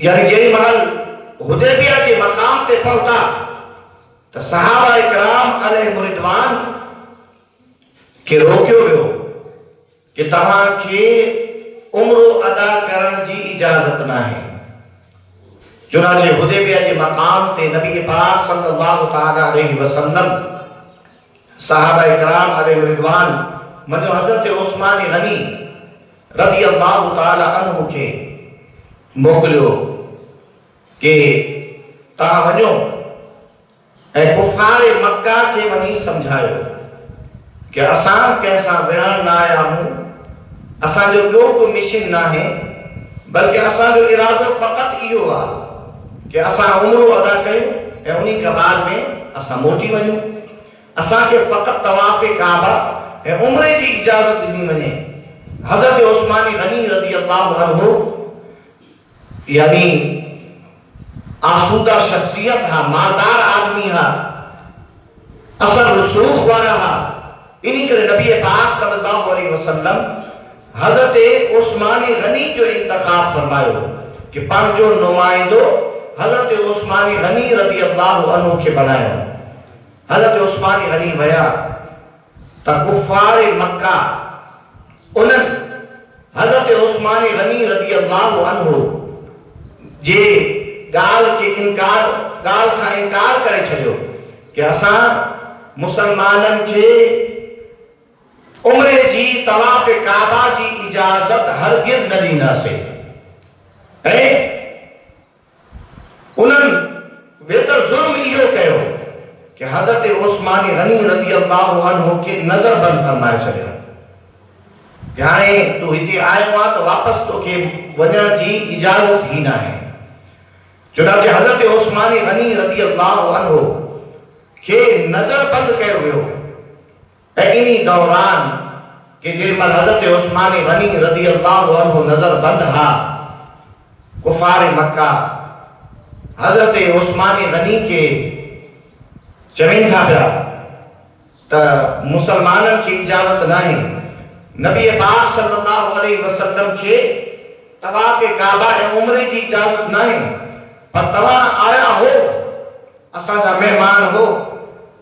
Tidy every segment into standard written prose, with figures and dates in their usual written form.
यानी जेरी महल हुदैबिया के मकाम ते पहुंचा तो सहाबा इकराम अलैहि रिदवान के रोकियो वियो कि तव्हां खे उम्रो अदा करण जी इजाजत नाहे। चुनाचे हुदैबिया के मकाम ते नबी पाक सल्लल्लाहु तआला अलैहि वसल्लम सहाबा इकराम अलैहि रिदवान मजो हजरत उस्मान गनी रज़ी अल्लाहु तआला अन्हु के मोकलियो कि तव्हां वञो ऐं कुफार मक्का के वञी समझायो कि असां कंहिंसां विढ़ण न आया आहियूं, असांजो ॿियो कोई मिशन न आहे, बल्कि असांजो इरादो फ़क़त इहो आहे कि असां उम्रो अदा कयूं ऐं उन्ही के बाद में असां मोटी वञूं। असांखे फ़क़त तवाफ़ काबा ऐं उम्रे जी इजाज़त ॾिनी वञे। हज़रत उस्मान गनी रज़ी अल्लाहु अन्हु यानी आसूदा शख्सियत हा, मालदार आदमी हा, असर रसूख वारा हा। इन्हीं करे नबी पाक सल्लल्लाहु अलैहि वसल्लम हजरत उस्मान गनी जो इंतखाब फरमायो कि पंहिंजो नुमाइंदो हजरत उस्मान गनी रज़ी अल्लाहु अन्हु के बनायो। हजरत उस्मान गनी वया त कुफार मक्का उन्हनि हजरत उस्मान गनी रज़ी अल्लाहु अन्हु जे गाल का इनकार करे छॾियो कि असां मुसलमाननि खे उम्रे जी तवाफ़ काबा जी इजाजत हरगिज़ न ॾींदासीं। ऐं उन्हनि वेतर ज़ुल्म इहो कयो कि हज़रत उस्मान गनी रज़ी अल्लाहु अन्हु के नज़र बंद फरमाए छॾियो कि हाणे तूं हिते आयो आहे त वापसि तोखे वञण जी इजाज़त ही न आहे। चुनाचे हज़रत उस्मान गनी रज़ी अल्लाहु अन्हु के नज़र बंद कयो वियो। ऐं इन्ही दौरान कि जेमल हज़रत उस्मान गनी रज़ी अल्लाहु अन्हु नज़र बंद हा, कुफार मक्का हज़रत उस्मान गनी के चवनि था पिया त मुसलमाननि खे इजाज़त नाहे, नबी पाक सल्लल्लाहु अलैहि वसल्लम के तवाफ़ काबा ऐं उम्रे जी इजाज़त नाहे, पर तव्हां आया हो, असांजा मेहमान हो,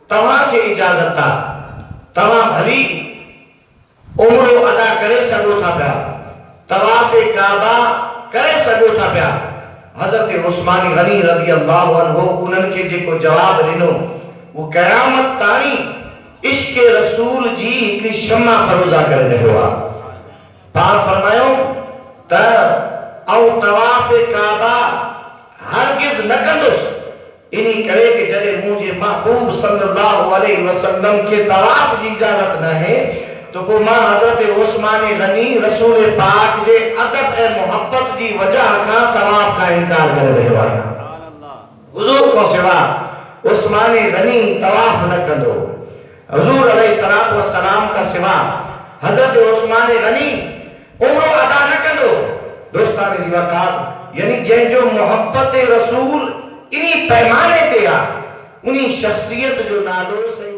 तव्हां खे इजाज़त आहे, तव्हां भली उम्रो अदा करे सघो था पिया, तवाफ़ काबा करे सघो था पिया। हज़रत उस्मान गनी रज़ी अल्लाहु अन्हु उन्हनि खे जेको जवाब ॾिनो वो क़यामत ताईं इश्क़ रसूल जी हिकिड़ी शम्मा फरोज़ा करे रहियो आहे। पाण फरमायो त ऐं तवाफ़ काबा हरगिज़ न कंदुसि, इन्ही करे कि जॾहिं मुंहिंजे महबूब सल्लल्लाहु अलैहि वसल्लम के तवाफ़ जी इजाज़त न है तो पोइ मां हज़रत उस्मान गनी रसूल पाक जे अदब ऐं मोहब्बत जी वजह खां तवाफ़ का इनकार करे रहियो आहियां। हुज़ूर खां सिवा उस्मान गनी तवाफ़ न कंदो। हुज़ूर अलैहिस्सलातु वस्सलाम का सिवा हज़रत उस्मान गनी उम्रो अदा न कंदो। दोस्तान जी वक़ात यानी जंहिंजो मोहब्बत रसूल इन्ही पैमाने ते आहे, उन्ही शख्सियत जो नालो सही